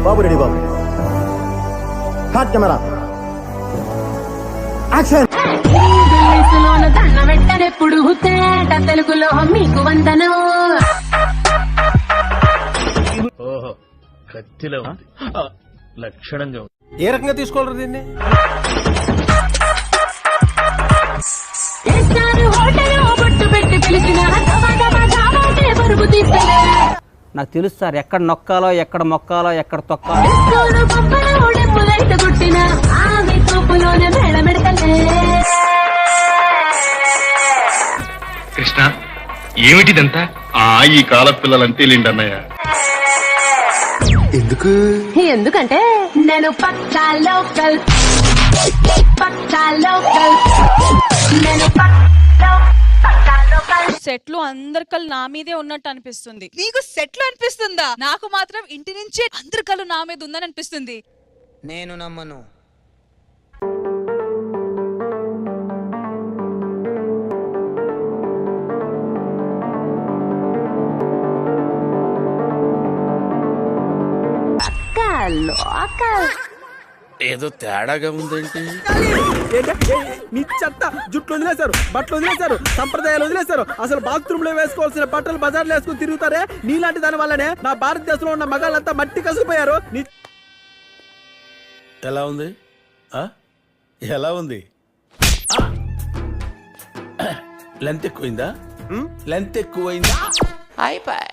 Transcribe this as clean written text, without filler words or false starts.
బాబు ready బాబు. హాట్ camera action. దండమెట్టనెప్పుడు తేట తెలుగులో మీకు వందనం. ఓహో కత్తిలో ఉంది, లక్షణంగా ఉంది. ఏ రకంగా తీసుకోవాలి దీన్ని? నాకు తెలుసు సార్, ఎక్కడ నొక్కాలో ఎక్కడ మొక్కాలో ఎక్కడ తొక్కాలో. కృష్ణ ఏమిటిదంతా? ఈ కాల పిల్లలంటే లేండన్నయ్య. ఎందుకంటే నేను పక్కా లోకల్, సెట్లు అందరికల్ నా మీదే ఉన్నట్టు అనిపిస్తుంది. నీకు సెట్లు అనిపిస్తుందా? నాకు మాత్రం ఇంటి నుంచే అందరికల్ నా మీద ఉందని అనిపిస్తుంది. నేను నమ్మను. ఏదో తేడాగా ఉందేంటి? నీ చెత్త జుట్లు వదిలేశారు, బట్టలు వదిలేశారు, సంప్రదాయాలు వదిలేశారు. అసలు బాత్రూమ్ లో వేసుకోవాల్సిన బట్టలు బజార్లో వేసుకుని తిరుగుతారే. నీలాంటి దాని వల్లనే నా భారతదేశంలో ఉన్న మగాళ్ళంతా మట్టి కసిపోయారు. ఎలా ఉంది? ఎలా ఉంది? లెంత్ ఎక్కువైందా? లెంత్ ఎక్కువైందా? అయిపోయి